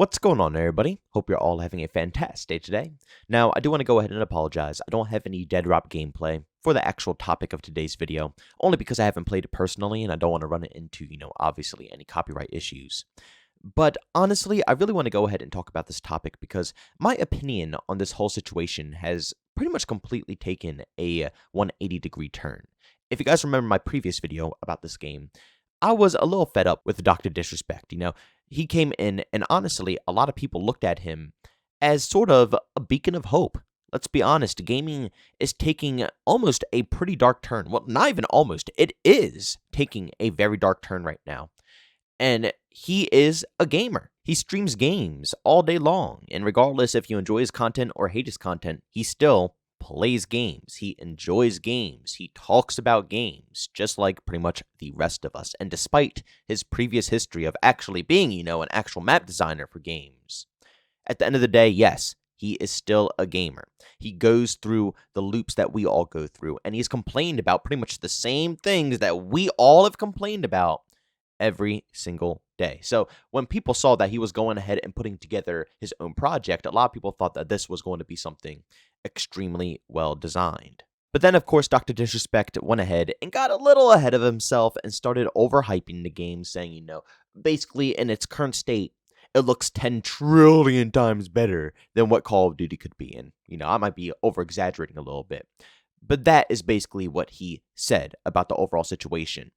What's going on, everybody? Hope you're all having a fantastic day today. Now, I do want to go ahead and apologize. I don't have any Deadrop gameplay for the actual topic of today's video, only because I haven't played it personally and I don't want to run it into, obviously any copyright issues. But honestly, I really want to go ahead and talk about this topic because my opinion on this whole situation has pretty much completely taken a 180-degree turn. If you guys remember my previous video about this game, I was a little fed up with Dr. Disrespect. He came in, and honestly, a lot of people looked at him as sort of a beacon of hope. Let's be honest, gaming is taking almost a pretty dark turn. Well, not even almost, it is taking a very dark turn right now. And he is a gamer. He streams games all day long, and regardless if you enjoy his content or hate his content, he still plays games. He enjoys games. He talks about games, just like pretty much the rest of us. And despite his previous history of actually being, an actual map designer for games, at the end of the day, yes, he is still a gamer. He goes through the loops that we all go through, and he's complained about pretty much the same things that we all have complained about every single day. So when people saw that he was going ahead and putting together his own project, a lot of people thought that this was going to be something extremely well designed. But then, of course, Dr. Disrespect went ahead and got a little ahead of himself and started overhyping the game, saying, basically in its current state, it looks 10 trillion times better than what Call of Duty could be. And, I might be over-exaggerating a little bit. But that is basically what he said about the overall situation.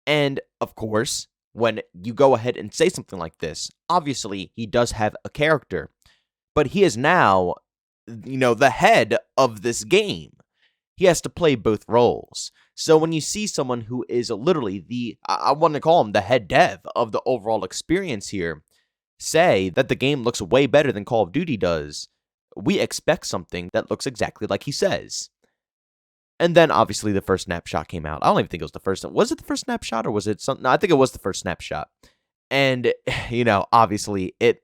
And, of course, when you go ahead and say something like this, obviously he does have a character, but he is now, the head of this game. He has to play both roles. So when you see someone who is literally I want to call him the head dev of the overall experience here, say that the game looks way better than Call of Duty does, we expect something that looks exactly like he says. And then, obviously, the first snapshot came out. I don't even think it was the first. Was it the first snapshot, or was it something? No, I think it was the first snapshot. And, obviously, it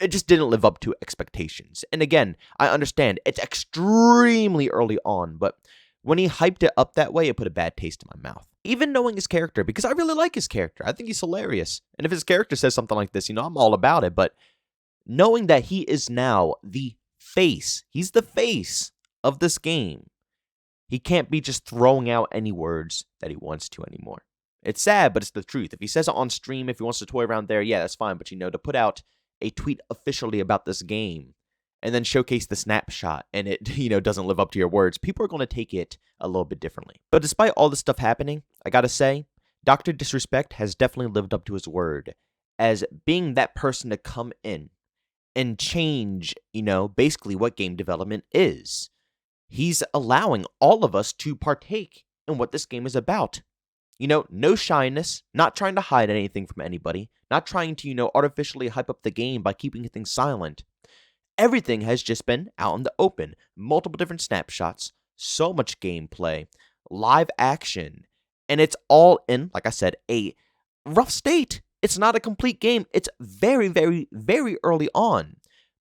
just didn't live up to expectations. And again, I understand it's extremely early on, but when he hyped it up that way, it put a bad taste in my mouth. Even knowing his character, because I really like his character. I think he's hilarious. And if his character says something like this, I'm all about it. But knowing that he is now the face, he's the face of this game. He can't be just throwing out any words that he wants to anymore. It's sad, but it's the truth. If he says it on stream, if he wants to toy around there, yeah, that's fine. But, to put out a tweet officially about this game and then showcase the snapshot and it, doesn't live up to your words, people are going to take it a little bit differently. But despite all this stuff happening, I gotta say, Dr. Disrespect has definitely lived up to his word as being that person to come in and change, basically what game development is. He's allowing all of us to partake in what this game is about. No shyness, not trying to hide anything from anybody, not trying to, artificially hype up the game by keeping things silent. Everything has just been out in the open. Multiple different snapshots, so much gameplay, live action, and it's all in, like I said, a rough state. It's not a complete game. It's very, very, very early on.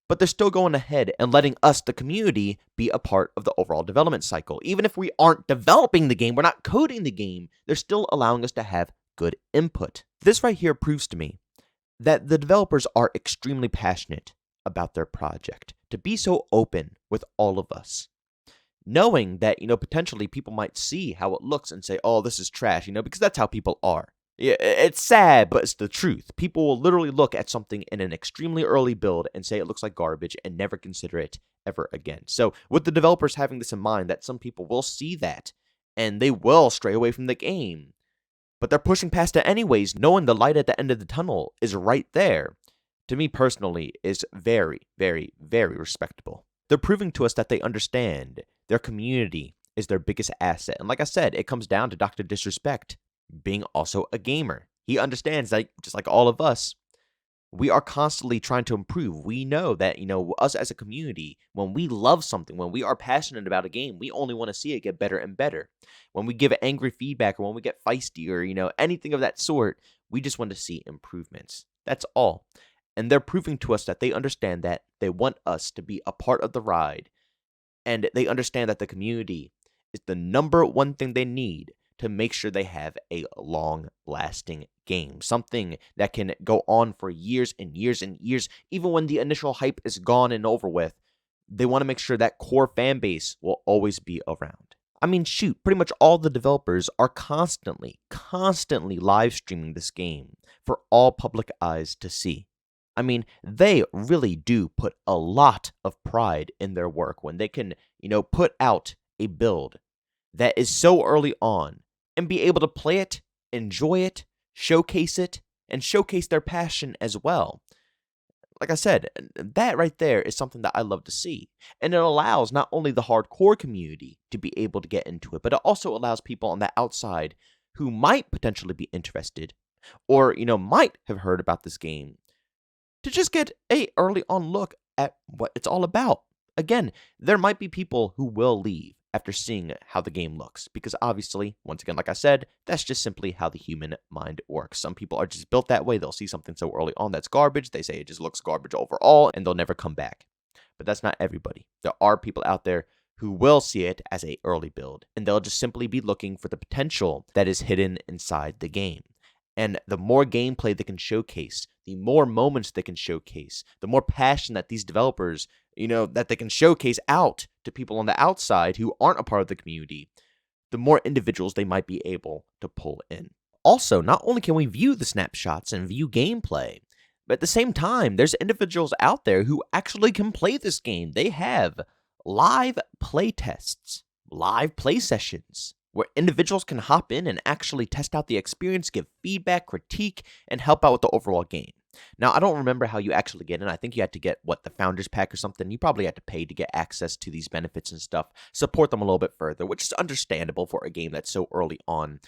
But they're still going ahead and letting us, the community, be a part of the overall development cycle. Even if we aren't developing the game, we're not coding the game, they're still allowing us to have good input. This right here proves to me that the developers are extremely passionate about their project. To be so open with all of us, knowing that, potentially people might see how it looks and say, oh, this is trash, because that's how people are. Yeah, it's sad, but it's the truth. People will literally look at something in an extremely early build and say it looks like garbage and never consider it ever again. So with the developers having this in mind, that some people will see that and they will stray away from the game. But they're pushing past it anyways, knowing the light at the end of the tunnel is right there. To me personally, is very, very, very respectable. They're proving to us that they understand their community is their biggest asset. And like I said, it comes down to Dr. Disrespect being also a gamer. He understands that, just like all of us, we are constantly trying to improve. We know that, us as a community, when we love something, when we are passionate about a game, we only want to see it get better and better. When we give angry feedback or when we get feisty or, anything of that sort, we just want to see improvements. That's all. And they're proving to us that they understand that. They want us to be a part of the ride. And they understand that the community is the number one thing they need to make sure they have a long-lasting game, something that can go on for years and years and years. Even when the initial hype is gone and over with, they want to make sure that core fan base will always be around. I mean, shoot, pretty much all the developers are constantly live streaming this game for all public eyes to see. I mean, they really do put a lot of pride in their work when they can, put out a build that is so early on and be able to play it, enjoy it, showcase it, and showcase their passion as well. Like I said, that right there is something that I love to see. And it allows not only the hardcore community to be able to get into it, but it also allows people on the outside who might potentially be interested or, might have heard about this game to just get a early on look at what it's all about. Again, there might be people who will leave after seeing how the game looks, because obviously, once again, like I said, that's just simply how the human mind works. Some people are just built that way. They'll see something so early on that's garbage. They say it just looks garbage overall, and they'll never come back. But that's not everybody. There are people out there who will see it as an early build, and they'll just simply be looking for the potential that is hidden inside the game. And the more gameplay they can showcase, the more moments they can showcase, the more passion that these developers, that they can showcase out to people on the outside who aren't a part of the community, the more individuals they might be able to pull in. Also, not only can we view the snapshots and view gameplay, but at the same time, there's individuals out there who actually can play this game. They have live play tests, live play sessions, where individuals can hop in and actually test out the experience, give feedback, critique, and help out with the overall game. Now, I don't remember how you actually get in. I think you had to get, the Founders Pack or something. You probably had to pay to get access to these benefits and stuff, support them a little bit further, which is understandable for a game that's so early on.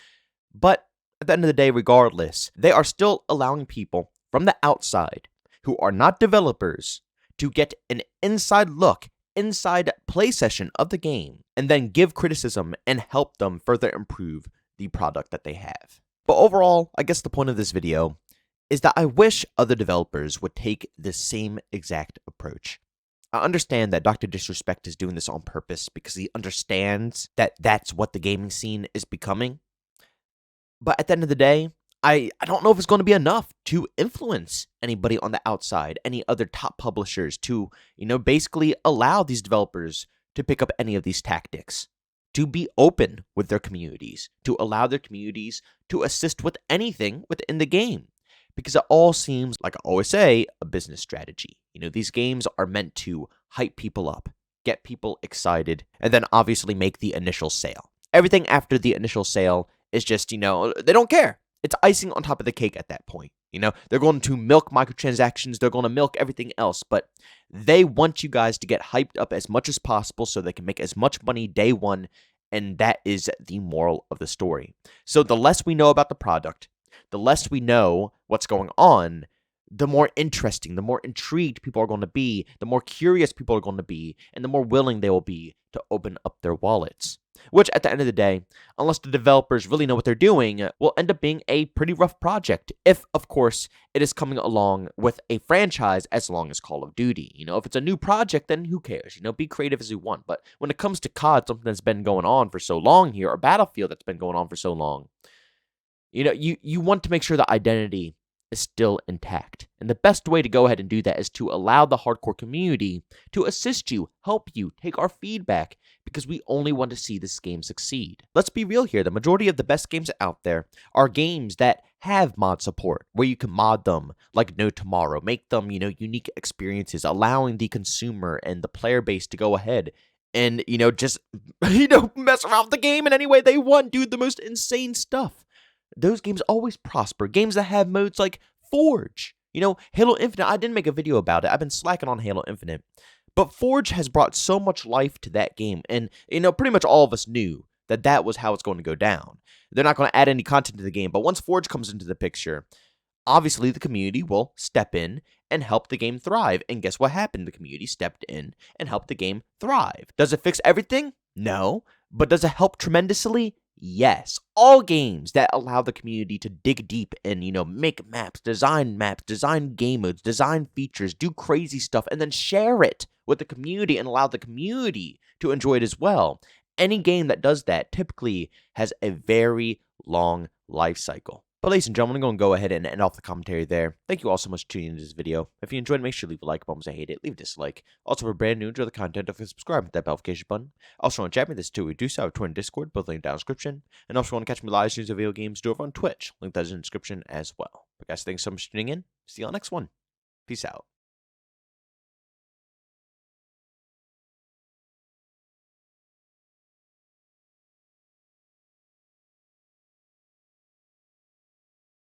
But at the end of the day, regardless, they are still allowing people from the outside who are not developers to get an inside look, inside play session of the game, and then give criticism and help them further improve the product that they have. But overall, I guess the point of this video is that I wish other developers would take this same exact approach. I understand that Dr. Disrespect is doing this on purpose because he understands that that's what the gaming scene is becoming. But at the end of the day, I don't know if it's going to be enough to influence anybody on the outside, any other top publishers to, basically allow these developers to pick up any of these tactics, to be open with their communities, to allow their communities to assist with anything within the game. Because it all seems, like I always say, a business strategy. These games are meant to hype people up, get people excited, and then obviously make the initial sale. Everything after the initial sale is just, they don't care. It's icing on top of the cake at that point. They're going to milk microtransactions. They're going to milk everything else. But they want you guys to get hyped up as much as possible so they can make as much money day one. And that is the moral of the story. So the less we know about the product, the less we know what's going on, the more interesting, the more intrigued people are going to be, the more curious people are going to be, and the more willing they will be to open up their wallets. Which, at the end of the day, unless the developers really know what they're doing, will end up being a pretty rough project if, of course, it is coming along with a franchise as long as Call of Duty. If it's a new project, then who cares? Be creative as you want. But when it comes to COD, something that's been going on for so long here, or Battlefield that's been going on for so long, you want to make sure the identity is still intact. And the best way to go ahead and do that is to allow the hardcore community to assist you, help you, take our feedback, because we only want to see this game succeed. Let's be real here. The majority of the best games out there are games that have mod support, where you can mod them like no tomorrow, make them, unique experiences, allowing the consumer and the player base to go ahead and, just, mess around with the game in any way they want, do the most insane stuff. Those games always prosper. Games that have modes like Forge. Halo Infinite, I didn't make a video about it. I've been slacking on Halo Infinite. But Forge has brought so much life to that game. And, pretty much all of us knew that that was how it's going to go down. They're not going to add any content to the game. But once Forge comes into the picture, obviously the community will step in and help the game thrive. And guess what happened? The community stepped in and helped the game thrive. Does it fix everything? No. But does it help tremendously? Yes, all games that allow the community to dig deep and, make maps, design game modes, design features, do crazy stuff, and then share it with the community and allow the community to enjoy it as well. any game that does that typically has a very long life cycle. But ladies and gentlemen, I'm going to go ahead and end off the commentary there. Thank you all so much for tuning into this video. If you enjoyed, make sure to leave a like. If I hate it, leave a dislike. Also, if you're brand new, enjoy the content, don't forget to subscribe, hit that notification button. Also, want to chat me this too. We do so have Twitter and Discord, both linked down in the description. And also, want to catch me live streams of video games, do it over on Twitch. Link that is in the description as well. But guys, thanks so much for tuning in. See you on the next one. Peace out.